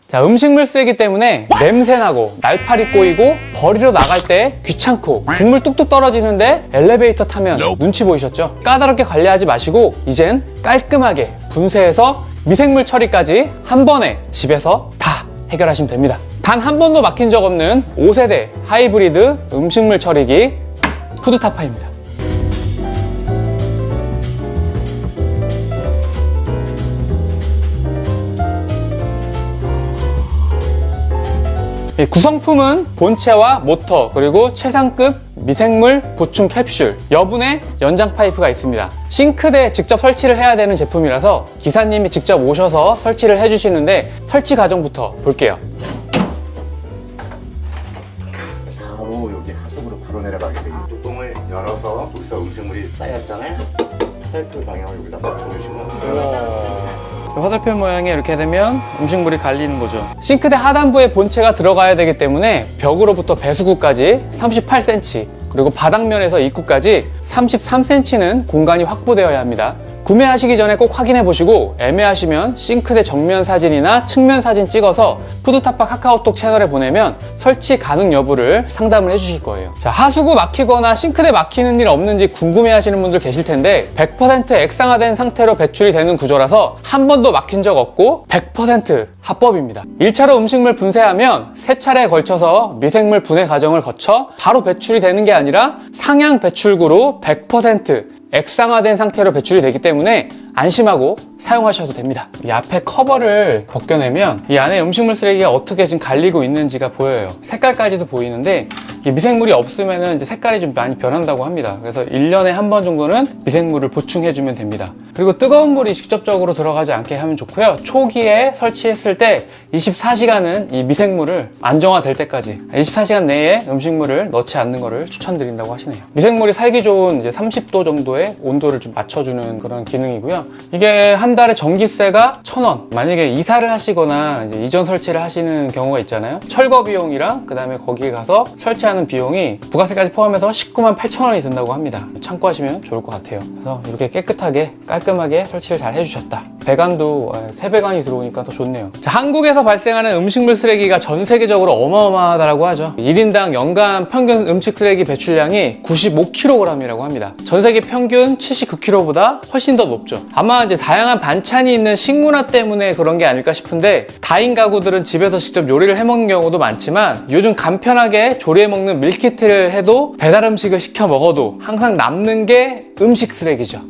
자, 음식물 쓰레기 때문에 냄새나고 날파리 꼬이고 버리러 나갈 때 귀찮고 국물 뚝뚝 떨어지는데 엘리베이터 타면 눈치 보이셨죠? 까다롭게 관리하지 마시고 이젠 깔끔하게 분쇄해서 미생물 처리까지 한 번에 집에서 다 해결하시면 됩니다. 단 한 번도 막힌 적 없는 5세대 하이브리드 음식물 처리기 푸드타파입니다. 구성품은 본체와 모터 그리고 최상급 미생물 보충 캡슐, 여분의 연장 파이프가 있습니다. 싱크대에 직접 설치를 해야 되는 제품이라서 기사님이 직접 오셔서 설치를 해주시는데 설치 과정부터 볼게요. 바로 여기 하수구로 바로 내려가게 되겠습니다. 뚜껑을 열어서 여기서 음식물이 쌓였잖아요. 화살표 방향을 여기다 맞춰주시면 화살표 모양이 이렇게 되면 음식물이 갈리는 거죠. 싱크대 하단부에 본체가 들어가야 되기 때문에 벽으로부터 배수구까지 38cm 그리고 바닥면에서 입구까지 33cm는 공간이 확보되어야 합니다. 구매하시기 전에 꼭 확인해 보시고 애매하시면 싱크대 정면 사진이나 측면 사진 찍어서 푸드타파 카카오톡 채널에 보내면 설치 가능 여부를 상담을 해주실 거예요. 자, 하수구 막히거나 싱크대 막히는 일 없는지 궁금해 하시는 분들 계실 텐데 100% 액상화된 상태로 배출이 되는 구조라서 한 번도 막힌 적 없고 100% 합법입니다. 1차로 음식물 분쇄하면 3차례에 걸쳐서 미생물 분해 과정을 거쳐 바로 배출이 되는 게 아니라 상향 배출구로 100% 액상화된 상태로 배출이 되기 때문에 안심하고 사용하셔도 됩니다. 이 앞에 커버를 벗겨내면 이 안에 음식물 쓰레기가 어떻게 지금 갈리고 있는지가 보여요. 색깔까지도 보이는데 미생물이 없으면 이제 색깔이 좀 많이 변한다고 합니다. 그래서 1년에 한 번 정도는 미생물을 보충해주면 됩니다. 그리고 뜨거운 물이 직접적으로 들어가지 않게 하면 좋고요. 초기에 설치했을 때 24시간은 이 미생물을 안정화될 때까지 24시간 내에 음식물을 넣지 않는 것을 추천드린다고 하시네요. 미생물이 살기 좋은 이제 30도 정도의 온도를 좀 맞춰주는 그런 기능이고요. 이게 한 달에 전기세가 1,000원. 만약에 이사를 하시거나 이제 이전 설치를 하시는 경우가 있잖아요. 철거 비용이랑 그 다음에 거기에 가서 설치하는 비용이 부가세까지 포함해서 198,000원이 든다고 합니다. 참고하시면 좋을 것 같아요. 그래서 이렇게 깨끗하게 깔끔하게 설치를 잘 해주셨다. 배관도 3배관이 들어오니까 더 좋네요. 자, 한국에서 발생하는 음식물 쓰레기가 전 세계적으로 어마어마하다고 하죠. 1인당 연간 평균 음식 쓰레기 배출량이 95kg이라고 합니다. 전 세계 평균 79kg보다 훨씬 더 높죠. 아마 이제 다양한 반찬이 있는 식문화 때문에 그런 게 아닐까 싶은데 다인 가구들은 집에서 직접 요리를 해먹는 경우도 많지만 요즘 간편하게 조리해먹는 밀키트를 해도 배달 음식을 시켜 먹어도 항상 남는 게 음식 쓰레기죠.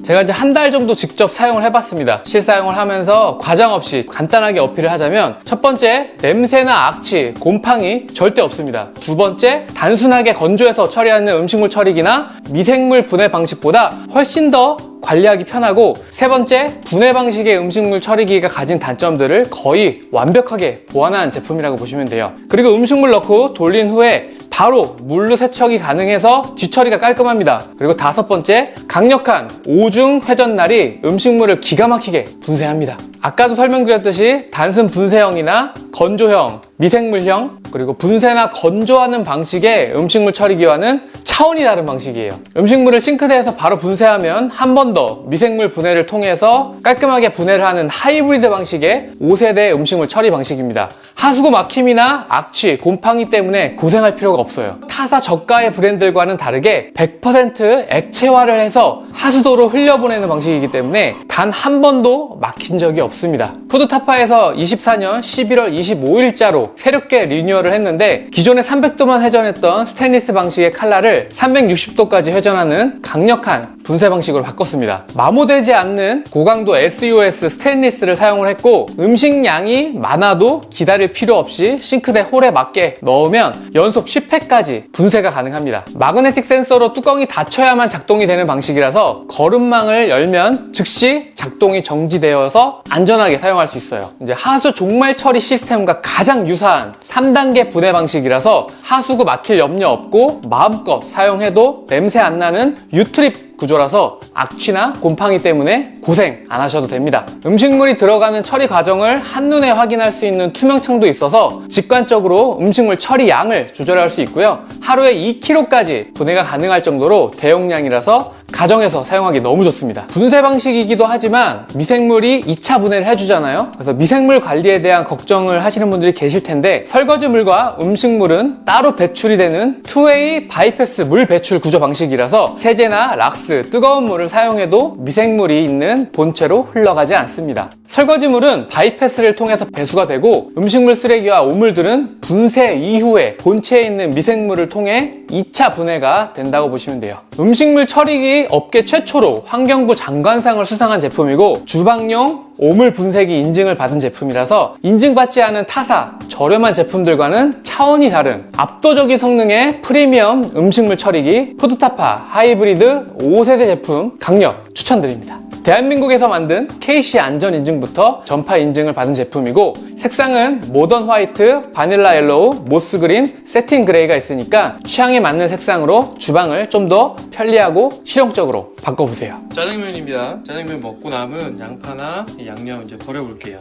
제가 이제 한 달 정도 직접 사용을 해봤습니다. 실사용을 하면서 과장 없이 간단하게 어필을 하자면 첫 번째, 냄새나 악취, 곰팡이 절대 없습니다. 두 번째, 단순하게 건조해서 처리하는 음식물 처리기나 미생물 분해 방식보다 훨씬 더 관리하기 편하고 세 번째, 분해 방식의 음식물 처리기가 가진 단점들을 거의 완벽하게 보완한 제품이라고 보시면 돼요. 그리고 음식물 넣고 돌린 후에 바로 물로 세척이 가능해서 뒤처리가 깔끔합니다. 그리고 다섯 번째, 강력한 오중 회전날이 음식물을 기가 막히게 분쇄합니다. 아까도 설명드렸듯이 단순 분쇄형이나 건조형, 미생물형, 그리고 분쇄나 건조하는 방식의 음식물 처리기와는 차원이 다른 방식이에요. 음식물을 싱크대에서 바로 분쇄하면 한 번 더 미생물 분해를 통해서 깔끔하게 분해를 하는 하이브리드 방식의 5세대 음식물 처리 방식입니다. 하수구 막힘이나 악취, 곰팡이 때문에 고생할 필요가 없어요. 타사 저가의 브랜드들과는 다르게 100% 액체화를 해서 하수도로 흘려보내는 방식이기 때문에 단 한 번도 막힌 적이 없습니다. 푸드타파에서 24년 11월 25일자로 새롭게 리뉴얼을 했는데 기존에 300도만 회전했던 스테인리스 방식의 칼날을 360도까지 회전하는 강력한 분쇄 방식으로 바꿨습니다. 마모되지 않는 고강도 SUS 스테인리스를 사용을 했고 음식량이 많아도 기다릴 필요 없이 싱크대 홀에 맞게 넣으면 연속 10회까지 분쇄가 가능합니다. 마그네틱 센서로 뚜껑이 닫혀야만 작동이 되는 방식이라서 거름망을 열면 즉시 작동이 정지되어서 안전하게 사용할 수 있어요. 이제 하수 종말 처리 시스템과 가장 유사한 3단계 분해 방식이라서 하수구 막힐 염려 없고 마음껏 사용해도 냄새 안 나는 유트립 구조라서 악취나 곰팡이 때문에 고생 안 하셔도 됩니다. 음식물이 들어가는 처리 과정을 한눈에 확인할 수 있는 투명창도 있어서 직관적으로 음식물 처리 양을 조절할 수 있고요. 하루에 2kg까지 분해가 가능할 정도로 대용량이라서 가정에서 사용하기 너무 좋습니다. 분쇄 방식이기도 하지만 미생물이 2차 분해를 해주잖아요. 그래서 미생물 관리에 대한 걱정을 하시는 분들이 계실 텐데 설거지물과 음식물은 따로 배출이 되는 투웨이 바이패스 물 배출 구조 방식이라서 세제나 락스, 뜨거운 물을 사용해도 미생물이 있는 본체로 흘러가지 않습니다. 설거지물은 바이패스를 통해서 배수가 되고 음식물 쓰레기와 오물들은 분쇄 이후에 본체에 있는 미생물을 통해 2차 분해가 된다고 보시면 돼요. 음식물 처리기 업계 최초로 환경부 장관상을 수상한 제품이고 주방용 오물 분쇄기 인증을 받은 제품이라서 인증받지 않은 타사, 저렴한 제품들과는 차원이 다른 압도적인 성능의 프리미엄 음식물 처리기 푸드타파 하이브리드 5세대 제품 강력 추천드립니다. 대한민국에서 만든 KC 안전 인증부터 전파 인증을 받은 제품이고 색상은 모던 화이트, 바닐라 옐로우, 모스 그린, 세틴 그레이가 있으니까 취향에 맞는 색상으로 주방을 좀 더 편리하고 실용적으로 바꿔보세요. 짜장면입니다. 짜장면 먹고 남은 양파나 양념 이제 버려볼게요.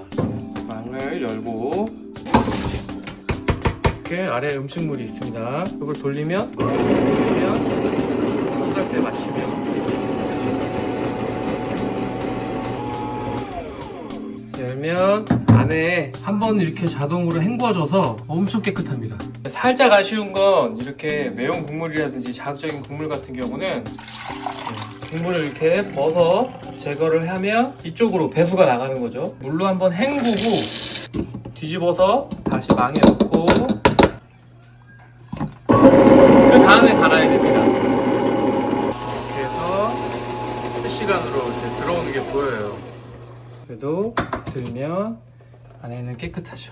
빵을 열고 이렇게 아래에 음식물이 있습니다. 이걸 돌리면 손잡이에 맞추면 열면 안에 한번 이렇게 자동으로 헹궈져서 엄청 깨끗합니다. 살짝 아쉬운 건 이렇게 매운 국물이라든지 자극적인 국물 같은 경우는 국물을 이렇게 벗어 제거를 하면 이쪽으로 배수가 나가는 거죠. 물로 한번 헹구고 뒤집어서 다시 망에 넣고 그 다음에 갈아야 됩니다. 이렇게 해서 실시간으로 이렇게 들어오는 게 보여요. 그래도 들면 안에는 깨끗하죠.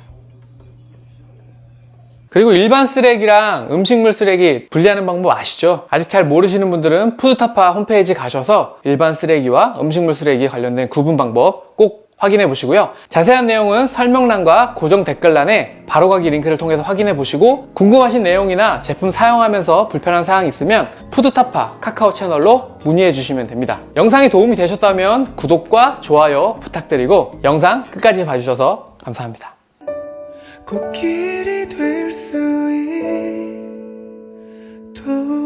그리고 일반 쓰레기랑 음식물 쓰레기 분리하는 방법 아시죠? 아직 잘 모르시는 분들은 푸드타파 홈페이지 가셔서 일반 쓰레기와 음식물 쓰레기에 관련된 구분 방법 꼭 확인해 보시고요. 자세한 내용은 설명란과 고정 댓글란에 바로가기 링크를 통해서 확인해 보시고 궁금하신 내용이나 제품 사용하면서 불편한 사항이 있으면 푸드타파 카카오 채널로 문의해 주시면 됩니다. 영상이 도움이 되셨다면 구독과 좋아요 부탁드리고 영상 끝까지 봐주셔서 감사합니다. 꽃길이 될 수 있도록